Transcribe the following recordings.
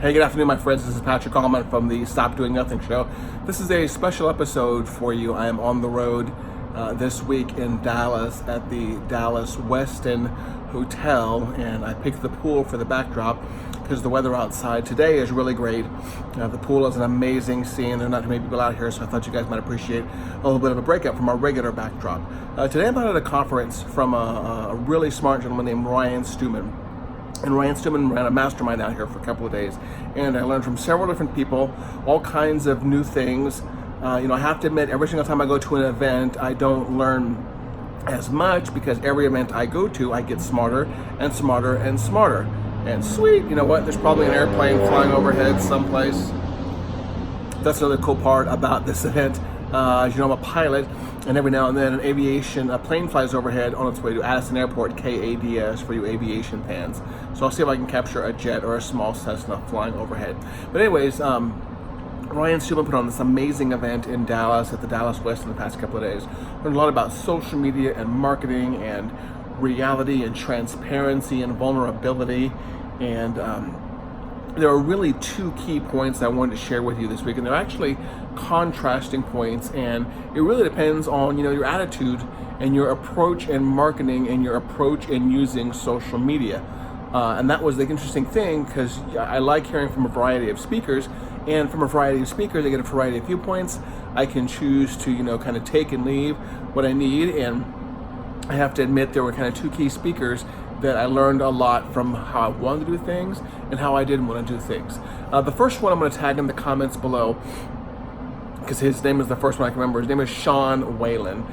Hey, good afternoon, my friends. This is Patrick Allman from the Stop Doing Nothing show. This is a special episode for you. I am on the road this week in Dallas at the Dallas Westin Hotel, and I picked the pool for the backdrop because the weather outside today is really great. The pool is an amazing scene. There are not too many people out here, so I thought you guys might appreciate a little bit of a breakup from our regular backdrop. Today I'm out at a conference from a really smart gentleman named Ryan Stewman. And Ryan Stewman ran a mastermind out here for a couple of days, and I learned from several different people all kinds of new things. I have to admit, every single time I go to an event, I don't learn as much because every event I go to, I get smarter and smarter and smarter. And sweet, you know what? There's probably an airplane flying overhead someplace. That's another cool part about this event. As you know, I'm a pilot, and every now and then a plane flies overhead on its way to Addison Airport, KADS for you aviation fans. So I'll see if I can capture a jet or a small Cessna flying overhead. But anyways, Ryan Stewman put on this amazing event in Dallas at the Dallas West in the past couple of days. Learned a lot about social media and marketing and reality and transparency and vulnerability. And there are really two key points I wanted to share with you this week, and they're actually contrasting points, and it really depends on your attitude and your approach in marketing and your approach in using social media. And that was the interesting thing, because I like hearing from a variety of speakers, and from a variety of speakers I get a variety of viewpoints. I can choose to kind of take and leave what I need, and I have to admit there were kind of two key speakers that I learned a lot from how I wanted to do things and how I didn't want to do things. The first one I'm going to tag in the comments below because his name is the first one I can remember. His name is Sean Whalen.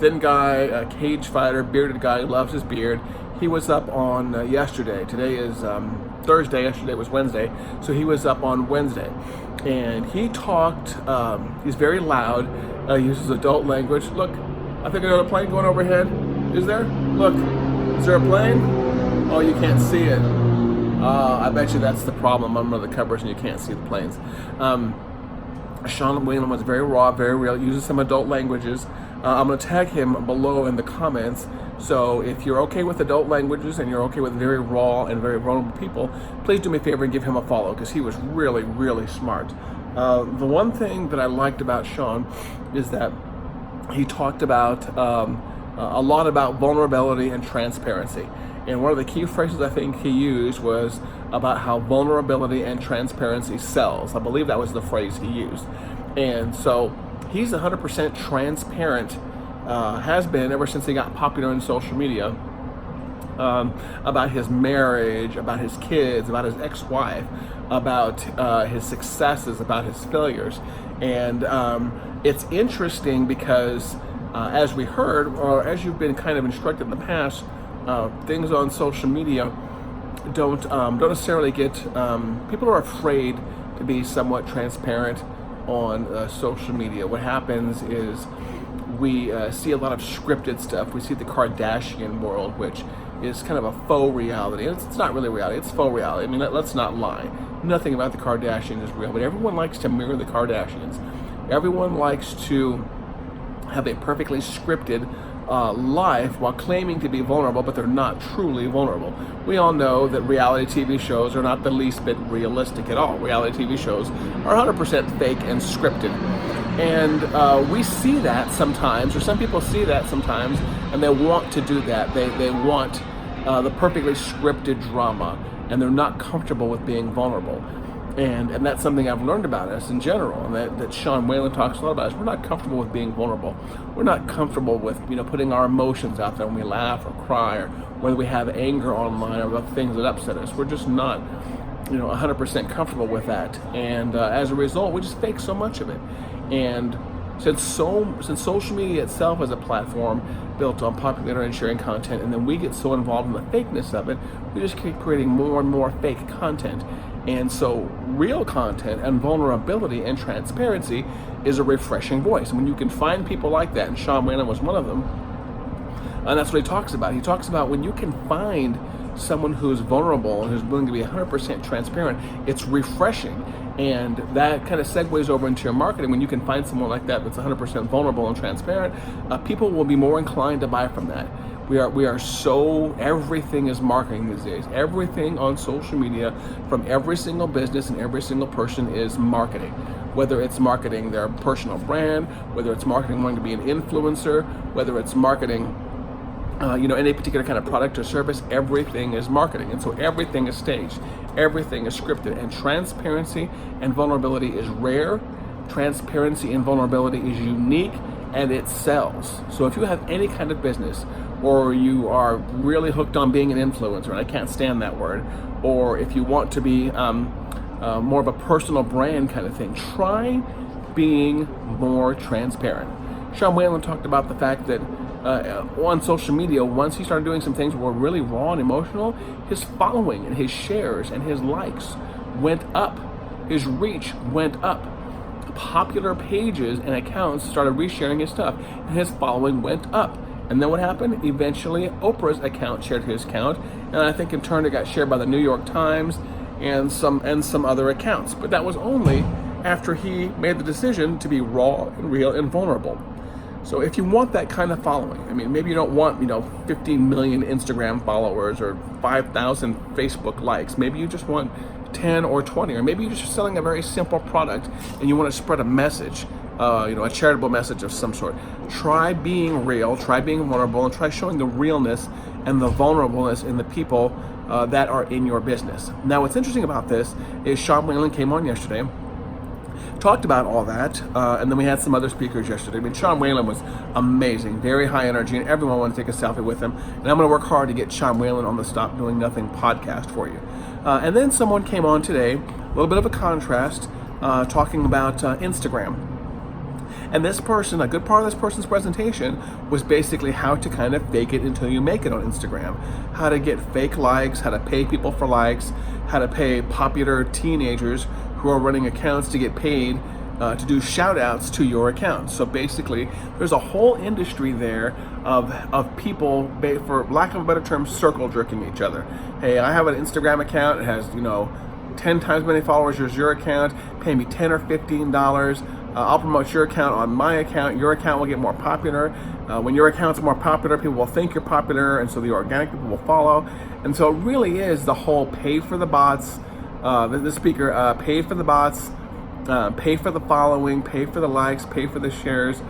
Thin guy, a cage fighter, bearded guy who loves his beard. He was up on yesterday. Today is Thursday. Yesterday was Wednesday. So he was up on Wednesday. And he talked, he's very loud. He uses adult language. Look, I think I got a plane going overhead. Is there? Look. Is there a plane? Oh, you can't see it. I bet you that's the problem under the covers and you can't see the planes. Sean Whalen was very raw, very real, uses some adult languages. I'm going to tag him below in the comments. So if you're okay with adult languages and you're okay with very raw and very vulnerable people, please do me a favor and give him a follow because he was really, really smart. The one thing that I liked about Sean is that he talked about a lot about vulnerability and transparency. And one of the key phrases I think he used was about how vulnerability and transparency sells. I believe that was the phrase he used. And so he's 100% transparent, has been ever since he got popular in social media, about his marriage, about his kids, about his ex-wife, about his successes, about his failures. And it's interesting because as we heard, or as you've been kind of instructed in the past, things on social media don't necessarily get, people are afraid to be somewhat transparent on social media. What happens is we see a lot of scripted stuff. We see the Kardashian world, which is kind of a faux reality. It's not really reality, it's faux reality. I mean, let's not lie. Nothing about the Kardashians is real, but everyone likes to mirror the Kardashians. Everyone likes to have a perfectly scripted life while claiming to be vulnerable, but they're not truly vulnerable. We all know that reality TV shows are not the least bit realistic at all. Reality TV shows are 100% fake and scripted. And we see that sometimes, or some people see that sometimes, and they want to do that. They want the perfectly scripted drama, and they're not comfortable with being vulnerable. And that's something I've learned about us in general, and that Sean Whalen talks a lot about. Is we're not comfortable with being vulnerable. We're not comfortable with putting our emotions out there when we laugh or cry, or whether we have anger online or about things that upset us. We're just not 100% comfortable with that, and as a result, we just fake so much of it. And since social media itself is a platform built on popularity and sharing content, and then we get so involved in the fakeness of it, we just keep creating more and more fake content. And so real content and vulnerability and transparency is a refreshing voice. And when you can find people like that, and Sean Whalen was one of them, and that's what he talks about. He talks about when you can find someone who's vulnerable and who's willing to be 100% transparent, it's refreshing. And that kind of segues over into your marketing. When you can find someone like that that's 100% vulnerable and transparent, people will be more inclined to buy from that. Everything is marketing these days. Everything on social media from every single business and every single person is marketing. Whether it's marketing their personal brand, whether it's marketing wanting to be an influencer, whether it's marketing any particular kind of product or service, everything is marketing. And so everything is staged, everything is scripted, and transparency and vulnerability is rare. Transparency and vulnerability is unique, and it sells. So if you have any kind of business, or you are really hooked on being an influencer, and I can't stand that word, or if you want to be more of a personal brand kind of thing, try being more transparent. Sean Whalen talked about the fact that on social media, once he started doing some things that were really raw and emotional, his following and his shares and his likes went up. His reach went up. Popular pages and accounts started resharing his stuff, and his following went up. And then what happened? Eventually, Oprah's account shared his account, and I think in turn it got shared by the New York Times and some other accounts. But that was only after he made the decision to be raw and real and vulnerable. So if you want that kind of following, I mean, maybe you don't want 15 million Instagram followers or 5,000 Facebook likes. Maybe you just want 10 or 20, or maybe you're just selling a very simple product and you want to spread a message, a charitable message of some sort. Try being real, try being vulnerable, and try showing the realness and the vulnerableness in the people that are in your business. Now, what's interesting about this is Sean Whalen came on yesterday, talked about all that, and then we had some other speakers yesterday. I mean, Sean Whalen was amazing, very high energy, and everyone wanted to take a selfie with him. And I'm going to work hard to get Sean Whalen on the Stop Doing Nothing podcast for you. And then someone came on today, a little bit of a contrast, talking about Instagram. And this person, a good part of this person's presentation was basically how to kind of fake it until you make it on Instagram. How to get fake likes, how to pay people for likes, how to pay popular teenagers who are running accounts to get paid to do shout outs to your account. So basically, there's a whole industry there of people, for lack of a better term, circle jerking each other. Hey, I have an Instagram account, it has 10 times many followers as your account, pay me $10 or $15. I'll promote your account on my account. Your account will get more popular. When your account's more popular, people will think you're popular, and so the organic people will follow. And so it really is the whole pay for the bots. The speaker paid for the bots, pay for the following, pay for the likes, pay for the shares.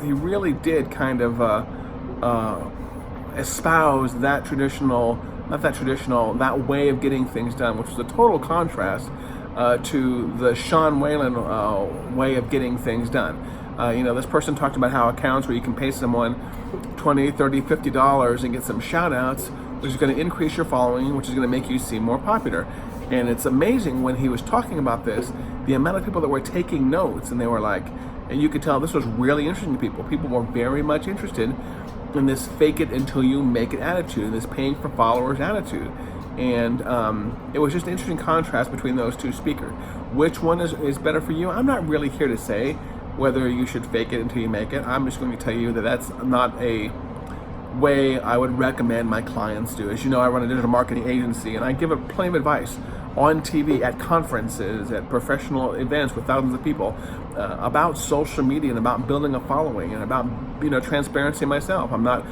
He really did kind of espouse that that way of getting things done, which was a total contrast to the Sean Whalen way of getting things done. This person talked about how accounts where you can pay someone $20, $30, $50 and get some shout outs, which is going to increase your following, which is going to make you seem more popular. And it's amazing when he was talking about this, the amount of people that were taking notes, and they were like, and you could tell this was really interesting to people. People were very much interested in this fake it until you make it attitude, this paying for followers attitude. And it was just an interesting contrast between those two speakers. Which one is better for you? I'm not really here to say whether you should fake it until you make it. I'm just going to tell you that that's not a way I would recommend my clients do. As you know, I run a digital marketing agency, and I give plenty of advice on TV, at conferences, at professional events with thousands of people about social media and about building a following and about transparency myself. I'm not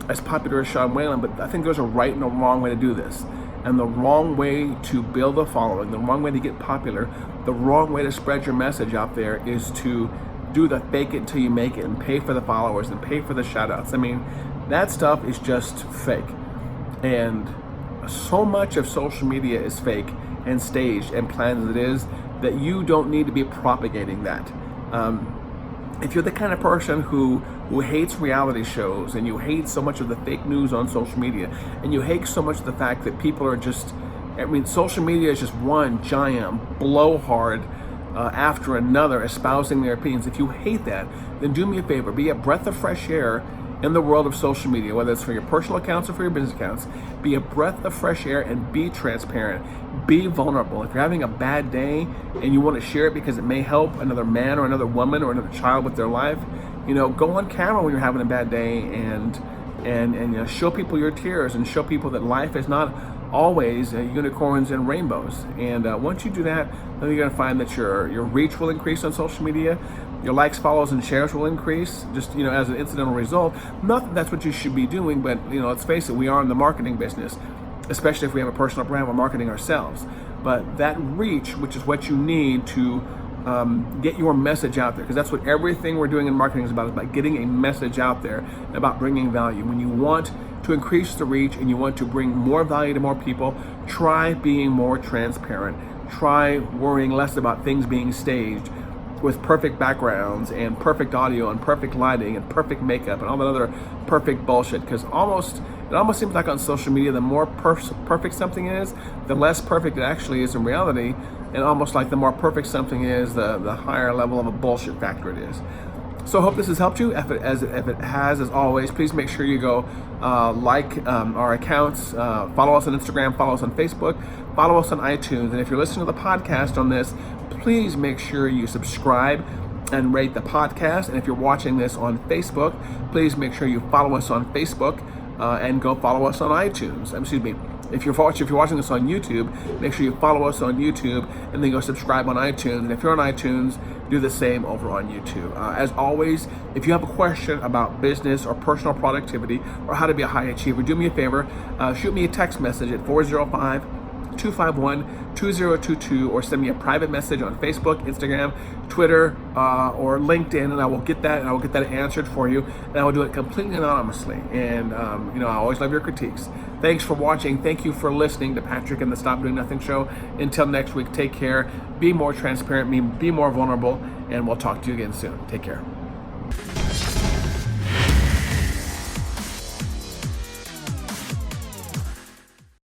as popular as Sean Whalen, but I think there's a right and a wrong way to do this. And the wrong way to build a following, the wrong way to get popular, the wrong way to spread your message out there is to do the fake it until you make it and pay for the followers and pay for the shout outs. I mean, that stuff is just fake. And so much of social media is fake and staged and planned as it is that you don't need to be propagating that. If you're the kind of person who hates reality shows, and you hate so much of the fake news on social media, and you hate so much of the fact that people are just, social media is just one giant blowhard after another espousing their opinions. If you hate that, then do me a favor, be a breath of fresh air in the world of social media, whether it's for your personal accounts or for your business accounts. Be a breath of fresh air and be transparent. Be vulnerable. If you're having a bad day and you want to share it because it may help another man or another woman or another child with their life, go on camera when you're having a bad day and show people your tears and show people that life is not always unicorns and rainbows. And once you do that, then you're going to find that your reach will increase on social media. Your likes, follows, and shares will increase just, as an incidental result. Not that that's what you should be doing, but, let's face it, we are in the marketing business, especially if we have a personal brand, we're marketing ourselves. But that reach, which is what you need to get your message out there, because that's what everything we're doing in marketing is about getting a message out there, about bringing value. When you want to increase the reach and you want to bring more value to more people, try being more transparent. Try worrying less about things being staged with perfect backgrounds and perfect audio and perfect lighting and perfect makeup and all that other perfect bullshit, because it almost seems like on social media, the more perfect something is, the less perfect it actually is in reality, and almost like the more perfect something is, the higher level of a bullshit factor it is. So I hope this has helped you. If it has, as always, please make sure you go like our accounts, follow us on Instagram, follow us on Facebook, follow us on iTunes, and if you're listening to the podcast on this, please make sure you subscribe and rate the podcast. And if you're watching this on Facebook, please make sure you follow us on Facebook and go follow us on iTunes. Excuse me. If you're watching this on YouTube, make sure you follow us on YouTube and then go subscribe on iTunes. And if you're on iTunes, do the same over on YouTube. As always, if you have a question about business or personal productivity or how to be a high achiever, do me a favor, shoot me a text message at 405-251-2022 or send me a private message on Facebook, Instagram, Twitter, or LinkedIn, and I will get that answered for you, and I will do it completely anonymously. And I always love your critiques. Thanks for watching. Thank you for listening to Patrick and the Stop Doing Nothing Show. Until next week, take care. Be more transparent. Be more vulnerable, and we'll talk to you again soon. Take care.